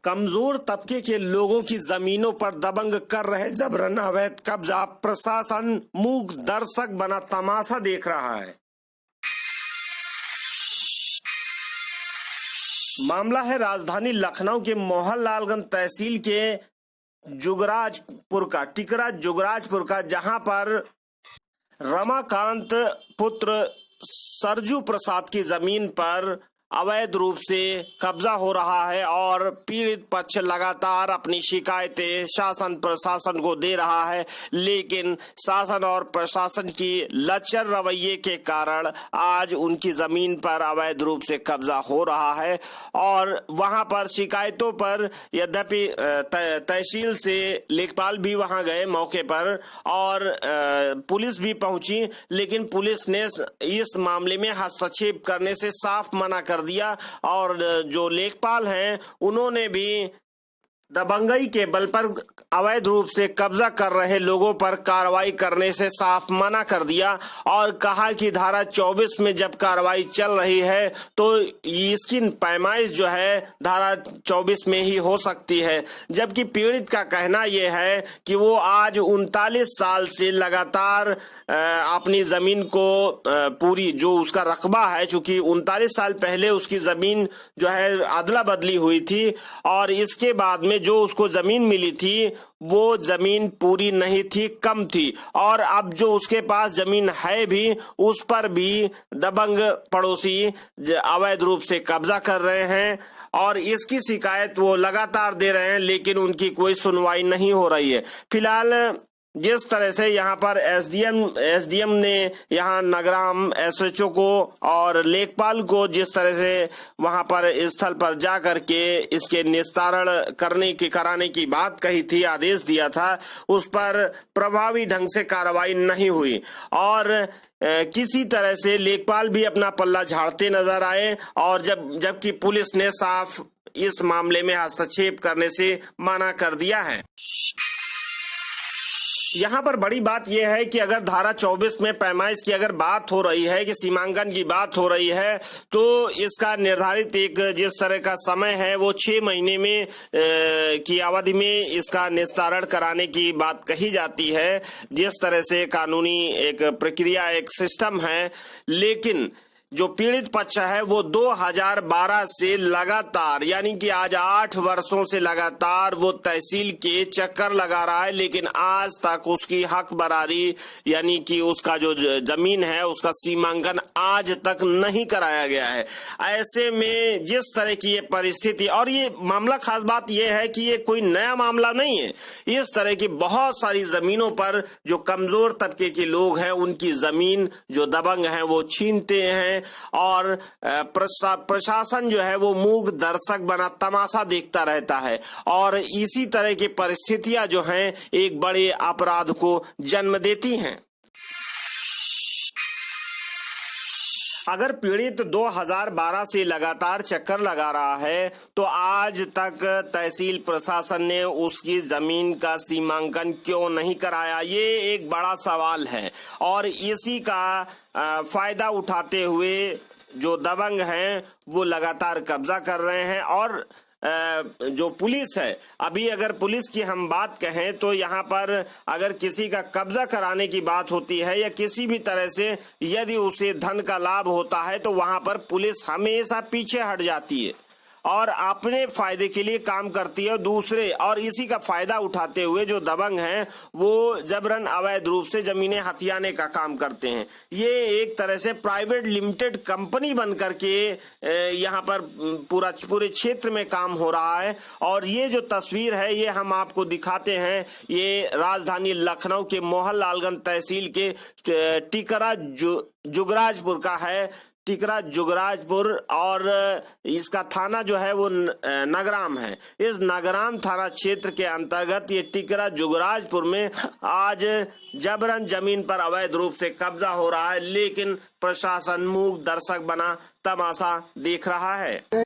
कमजोर तबके के लोगों की जमीनों पर दबंग कर रहे जबरन अवैध कब्जा, प्रशासन मूक दर्शक बना तमाशा देख रहा है। मामला है राजधानी लखनऊ के मोहनलालगंज तहसील के जुगराजपुर का, टिकरा जुगराजपुर का, जहां पर रमाकांत पुत्र सरजू प्रसाद की जमीन पर अवैध रूप से कब्जा हो रहा है और पीड़ित पक्ष लगातार अपनी शिकायतें शासन प्रशासन को दे रहा है, लेकिन शासन और प्रशासन की लचर रवैये के कारण आज उनकी जमीन पर अवैध रूप से कब्जा हो रहा है। और वहां पर शिकायतों पर यद्यपि तहसील से लेखपाल भी वहां गए मौके पर और पुलिस भी पहुंची, लेकिन पुलिस ने इस मामले में हस्तक्षेप करने से साफ मना कर दिया और जो लेखपाल हैं उन्होंने भी दबंगई के बल पर अवैध रूप से कब्जा कर रहे लोगों पर कार्रवाई करने से साफ मना कर दिया और कहा कि धारा 24 में जब कार्रवाई चल रही है तो इसकी पैमाइश जो है धारा 24 में ही हो सकती है। जबकि पीड़ित का कहना यह है कि वो आज 39 साल से लगातार अपनी जमीन को पूरी जो उसका रकबा है, चूंकि 39 साल पहले उसकी जमीन जो है अदला बदली हुई थी और इसके बाद में जो उसको जमीन मिली थी वो जमीन पूरी नहीं थी, कम थी, और अब जो उसके पास जमीन है भी उस पर भी दबंग पड़ोसी अवैध रूप से कब्जा कर रहे हैं और इसकी शिकायत वो लगातार दे रहे हैं, लेकिन उनकी कोई सुनवाई नहीं हो रही है। फिलहाल जिस तरह से यहाँ पर एसडीएम ने यहाँ नगराम एसएचओ को और लेखपाल को जिस तरह से वहां पर स्थल पर जा करके इसके निस्तारण कराने की बात कही थी, आदेश दिया था, उस पर प्रभावी ढंग से कार्रवाई नहीं हुई और किसी तरह से लेखपाल भी अपना पल्ला झाड़ते नजर आए और जबकि पुलिस ने साफ इस मामले में हस्तक्षेप करने से मना कर दिया है। यहाँ पर बड़ी बात यह है कि अगर धारा 24 में पैमाइश की अगर बात हो रही है कि सीमांकन की बात हो रही है तो इसका निर्धारित एक जिस तरह का समय है वो 6 महीने में की अवधि में इसका निस्तारण कराने की बात कही जाती है, जिस तरह से कानूनी एक प्रक्रिया एक सिस्टम है। लेकिन जो पीड़ित पक्ष है वो 2012 से लगातार यानी कि आज 8 वर्षों से लगातार वो तहसील के चक्कर लगा रहा है, लेकिन आज तक उसकी हक बरारी यानी कि उसका जो जमीन है उसका सीमांकन आज तक नहीं कराया गया है। ऐसे में जिस तरह की ये परिस्थिति, और ये मामला खास बात ये है कि ये कोई नया मामला नहीं है, इस तरह की बहुत सारी जमीनों पर जो कमजोर तबके के लोग हैं उनकी जमीन जो दबंग हैं वो छीनते हैं और प्रशासन जो है वो मूक दर्शक बना तमाशा देखता रहता है और इसी तरह की परिस्थितियां जो हैं एक बड़े अपराध को जन्म देती हैं। अगर पीड़ित 2012 से लगातार चक्कर लगा रहा है तो आज तक तहसील प्रशासन ने उसकी जमीन का सीमांकन क्यों नहीं कराया, ये एक बड़ा सवाल है और इसी का फायदा उठाते हुए जो दबंग हैं वो लगातार कब्जा कर रहे हैं। और जो पुलिस है, अभी अगर पुलिस की हम बात कहें तो यहाँ पर अगर किसी का कब्जा कराने की बात होती है या किसी भी तरह से यदि उसे धन का लाभ होता है तो वहां पर पुलिस हमेशा पीछे हट जाती है और अपने फायदे के लिए काम करती है दूसरे, और इसी का फायदा उठाते हुए जो दबंग हैं वो जबरन अवैध रूप से जमीनें हथियाने का काम करते हैं। ये एक तरह से प्राइवेट लिमिटेड कंपनी बन करके यहाँ पर पूरे क्षेत्र में काम हो रहा है। और ये जो तस्वीर है ये हम आपको दिखाते हैं, ये राजधानी लखनऊ के मोहनलालगंज तहसील के टिकरा जुगराजपुर का है, टिकरा जुगराजपुर, और इसका थाना जो है वो नगराम है। इस नगराम थाना क्षेत्र के अंतर्गत ये टिकरा जुगराजपुर में आज जबरन जमीन पर अवैध रूप से कब्जा हो रहा है, लेकिन प्रशासन मूक दर्शक बना तमाशा देख रहा है।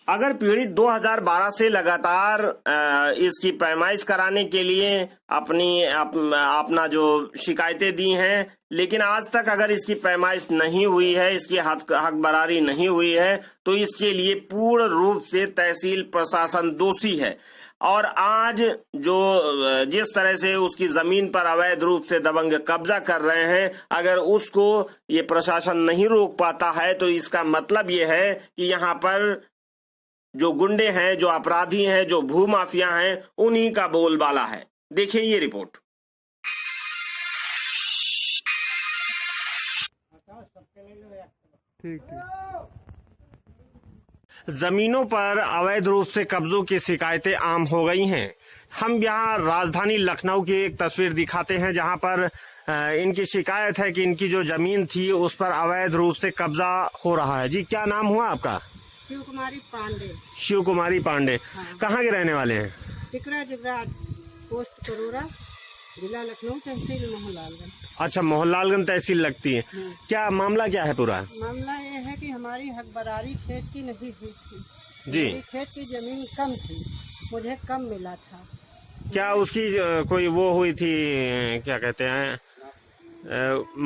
अगर पीड़ित 2012 से लगातार इसकी पैमाइश कराने के लिए अपना जो शिकायतें दी हैं, लेकिन आज तक अगर इसकी पैमाइश नहीं हुई है, इसकी हक बरारी नहीं हुई है, तो इसके लिए पूर्ण रूप से तहसील प्रशासन दोषी है। और आज जो जिस तरह से उसकी जमीन पर अवैध रूप से दबंग कब्जा कर रहे हैं, अगर उसको ये प्रशासन नहीं रोक पाता है तो इसका मतलब ये है कि यहाँ पर जो गुंडे हैं, जो अपराधी हैं, जो भूमाफिया हैं, उन्हीं का बोलबाला है। देखिए ये रिपोर्ट। ठीक। जमीनों पर अवैध रूप से कब्जों की शिकायतें आम हो गई हैं। हम यहाँ राजधानी लखनऊ की एक तस्वीर दिखाते हैं जहां पर इनकी शिकायत है कि इनकी जो जमीन थी उस पर अवैध रूप से कब्जा हो रहा है। जी, क्या नाम हुआ आपका? शिव कुमारी पांडे। शिव कुमारी पांडे। हाँ। कहाँ के रहने वाले हैं? टिकरा जुगराज, पोस्ट करोरा, जिला लखनऊ, तहसील मोहनलालगंज। अच्छा, मोहनलालगंज तहसील लगती है। हाँ। क्या मामला क्या है पूरा? मामला ये है कि हमारी हक बरारी खेत की नहीं हुई थी जी। मेरी खेत की जमीन कम थी, मुझे कम मिला था। क्या उसकी कोई वो हुई थी, क्या कहते हैं,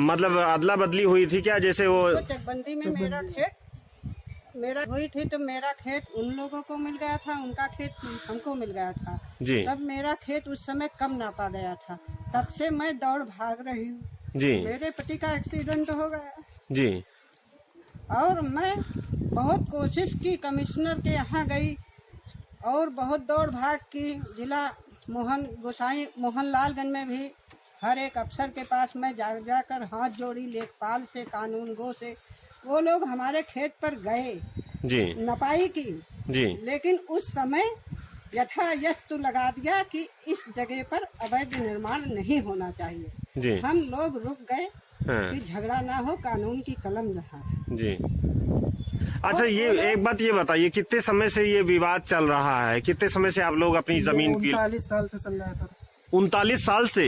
मतलब अदला बदली हुई थी क्या? जैसे वो तो चकबंदी में मेरा हुई थी तो मेरा खेत उन लोगों को मिल गया था, उनका खेत हमको मिल गया था। जी तब मेरा खेत उस समय कम नापा गया था, तब से मैं दौड़ भाग रही हूँ। जी मेरे पति का एक्सीडेंट हो गया जी। और मैं बहुत कोशिश की, कमिश्नर के यहाँ गई और बहुत दौड़ भाग की, जिला मोहनलालगंज में भी हर एक अफसर के पास मैं जाकर हाथ जोड़ी, लेखपाल से, कानून गो से। वो लोग हमारे खेत पर गए, जी नपाई की जी। लेकिन उस समय यथायथ लगा दिया कि इस जगह पर अवैध निर्माण नहीं होना चाहिए। जी हम लोग रुक गए हाँ। कि झगड़ा ना हो, कानून की कलम रहा। जी। अच्छा, ये एक बात ये बताइए, कितने समय से ये विवाद चल रहा है? कितने समय से आप लोग अपनी जमीन की? 39 साल से चल रहा है सर। 39 साल से?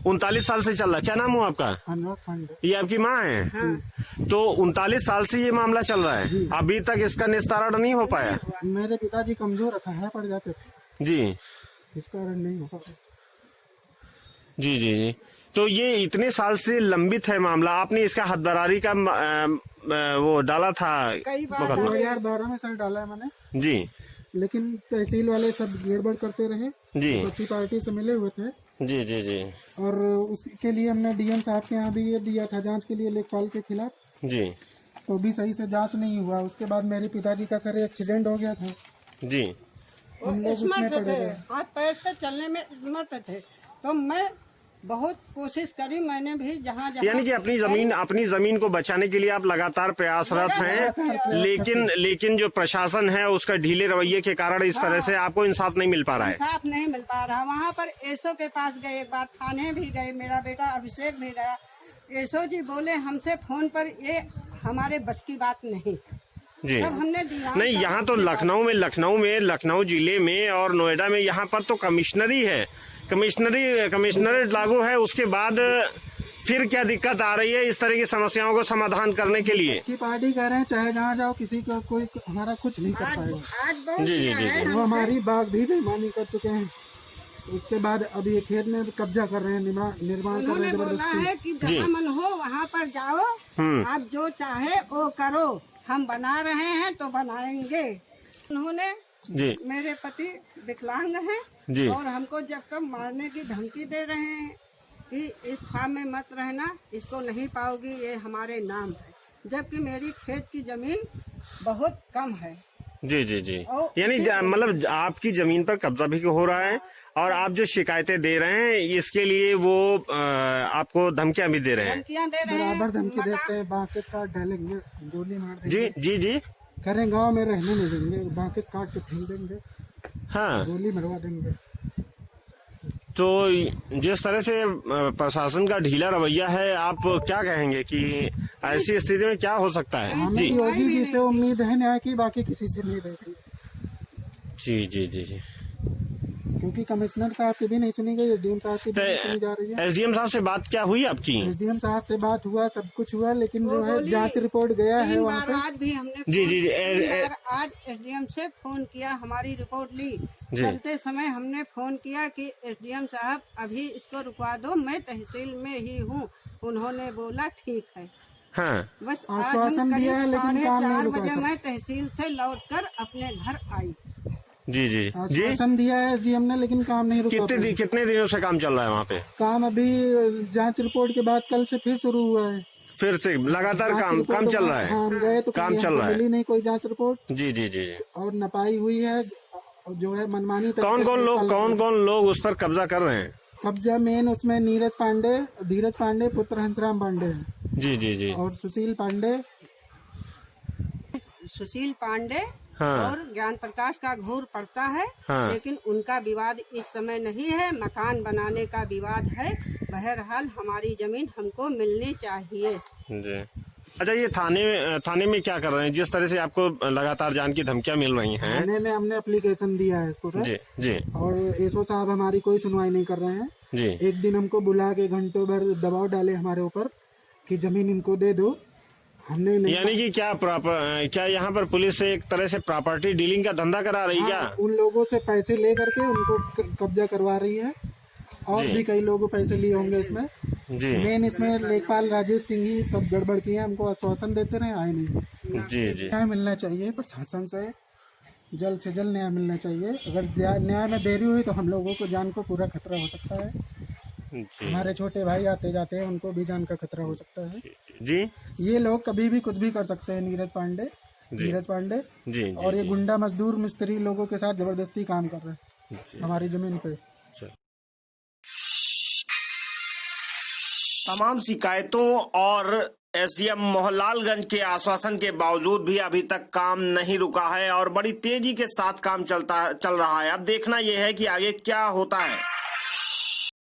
39 साल से चल रहा है। क्या नाम हुआ आपका? अनुराग पांडे। ये आपकी माँ है? हाँ। तो 39 साल से ये मामला चल रहा है, अभी तक इसका निस्तारण नहीं हो पाया? मेरे पिताजी कमजोर है, पड़ जाते थे, जी। इस कारण नहीं हो पाया। जी जी जी। तो ये इतने साल से लंबित है मामला। आपने इसका हदबरारी का वो डाला था कई बार। मुकदमा? 2012 में सर डाला है मैंने, जी। लेकिन तहसील वाले सब गड़बड़ करते रहे जी बच्ची पार्टी से मिले हुए थे। जी जी जी और उसके लिए हमने डीएम साहब के यहाँ भी ये दिया था जांच के लिए, लेखपाल के खिलाफ। जी तो भी सही से जांच नहीं हुआ। उसके बाद मेरे पिताजी का सर एक्सीडेंट हो गया था। जी। हम लोग उसमें स्मर्थ पड़े थे, रहे। हाथ पैर से चलने में स्मर्थ थे। तो मैं बहुत कोशिश करी, मैंने भी जहाँ यानी कि अपनी जमीन को बचाने के लिए आप लगातार प्रयासरत हैं, लेकिन जो प्रशासन है उसका ढीले रवैये के कारण इस तरह से आपको इंसाफ नहीं मिल पा रहा है। इंसाफ नहीं मिल पा रहा। वहाँ पर एसओ के पास गए, एक बार थाने भी गए, मेरा बेटा अभिषेक भी गया। एसओ जी बोले हमसे फोन पर, ये हमारे बस की बात नहीं। जी। तब हमने दिया नहीं, यहाँ तो लखनऊ जिले में और नोएडा में यहाँ पर तो कमिश्नरी है, कमिश्नरेट लागू है। उसके बाद फिर क्या दिक्कत आ रही है इस तरह की समस्याओं को समाधान करने के लिए? अच्छी पार्टी कह रहे हैं, चाहे जहाँ जाओ किसी को कोई हमारा कुछ नहीं कर पाएगा। आज बहुत जी, जी, किया जी, है जी। वो हमसे। हमारी बाग भी बेईमानी कर चुके हैं। उसके बाद अब ये खेत में कब्जा कर रहे हैं, निर्माण कर रहे उन्होंने हैं बोला जबरदस्ती। है कि जहाँ मन हो वहाँ पर जाओ, आप जो चाहे वो करो, हम बना रहे हैं तो बनाएंगे। उन्होंने, जी मेरे पति विकलांग हैं जी। और हमको जब तक मारने की धमकी दे रहे हैं कि इस फार्म में मत रहना, इसको नहीं पाओगी, ये हमारे नाम है, जबकि मेरी खेत की जमीन बहुत कम है। जी जी जी। और यानी मतलब आपकी जमीन पर कब्जा भी हो रहा है और आप जो शिकायतें दे रहे हैं इसके लिए वो आपको धमकियां भी दे रहे हैं? धमकियां दे रहे हैं, बराबर धमकी देते हैं, बांकेस काट डालेंगे, गोली मार देंगे। जी जी जी। कह रहे हैं गाँव में रहने नहीं देंगे, बांकेस काट के फेंक देंगे, हाँ। गोली मरवा देंगे। तो जिस तरह से प्रशासन का ढीला रवैया है, आप क्या कहेंगे कि ऐसी स्थिति में क्या हो सकता है? हमें जी योगी जी से उम्मीद है न्याय की, बाकी किसी से नहीं रहती। जी जी जी जी। क्योंकि कमिश्नर साहब की भी नहीं सुनी गई, एसडीएम साहब की भी नहीं सुनी जा रही है। एसडीएम साहब से बात क्या हुई आपकी? एसडीएम साहब से बात हुआ, सब कुछ हुआ, लेकिन जो है बोली, जांच रिपोर्ट गया है 3 वहाँ बार पे। आज भी हमने जी, जी, जी, तीन बार आज एसडीएम से फोन किया, हमारी रिपोर्ट ली। चलते समय हमने फोन किया कि एसडीएम साहब अभी इसको रुकवा दो, मैं तहसील में ही हूँ। उन्होंने बोला ठीक है। हाँ, बस आश्वासन दिया है, लेकिन काम नहीं 4:30 रुका बजे सर। मैं तहसील से लौटकर अपने घर आई। जी जी जी। आश्वासन दिया है एसडीएम ने, लेकिन काम नहीं रुका। कितने दिनों से काम चल रहा है वहाँ पे? काम अभी जांच रिपोर्ट के बाद कल से फिर शुरू हुआ है। फिर से लगातार जांच काम रिपोर्ट चल रहा है? हाँ, हम गए तो काम चल रहा है। मिली नहीं कोई जांच रिपोर्ट। जी जी जी जी। और नपाई हुई है, जो है मनमानी। कौन कौन लोग उस पर कब्जा कर रहे हैं? कब्जा मेन उसमें नीरज पांडे, धीरज पांडे पुत्र हंसराम पांडे है, जी जी जी। और सुशील पांडे हाँ। और ज्ञान प्रकाश का घूर पड़ता है। हाँ। लेकिन उनका विवाद इस समय नहीं है, मकान बनाने का विवाद है। बहरहाल हमारी जमीन हमको मिलनी चाहिए। जी। अच्छा, ये थाने में क्या कर रहे हैं? जिस तरह से आपको लगातार जान की धमकियां मिल रही हैं। थाने में हमने एप्लीकेशन दिया है पूरा। जी जी और एसओ साहब हमारी कोई सुनवाई नहीं कर रहे हैं। जी। एक दिन हमको बुला के घंटों भर दबाव डाले हमारे ऊपर कि जमीन इनको दे दो। हमने नहीं। यानी कि क्या यहाँ पर पुलिस एक तरह से प्रॉपर्टी डीलिंग का धंधा करा रही क्या? उन लोगों से पैसे ले करके उनको कब्जा करवा रही है, और भी कई लोगों पैसे लिए होंगे इसमें। जी मेन इसमें लेखपाल राजेश सिंह ही सब गड़बड़ किए, हमको आश्वासन देते रहे, आए नहीं। जी जी। न्याय मिलना चाहिए प्रशासन से, जल्द से जल्द न्याय मिलना चाहिए। अगर न्याय में देरी हुई तो हम लोगों को जान को पूरा खतरा हो सकता है। जी हमारे छोटे भाई आते जाते हैं, उनको भी जान का खतरा हो सकता है। जी ये लोग कभी भी कुछ भी कर सकते हैं, धीरज पांडे जी। और ये गुंडा मजदूर मिस्त्री लोगों के साथ जबरदस्ती काम कर रहे हैं हमारी जमीन पे। तमाम शिकायतों और एसडीएम मोहनलालगंज के आश्वासन के बावजूद भी अभी तक काम नहीं रुका है और बड़ी तेजी के साथ काम चल रहा है। अब देखना यह है कि आगे क्या होता है।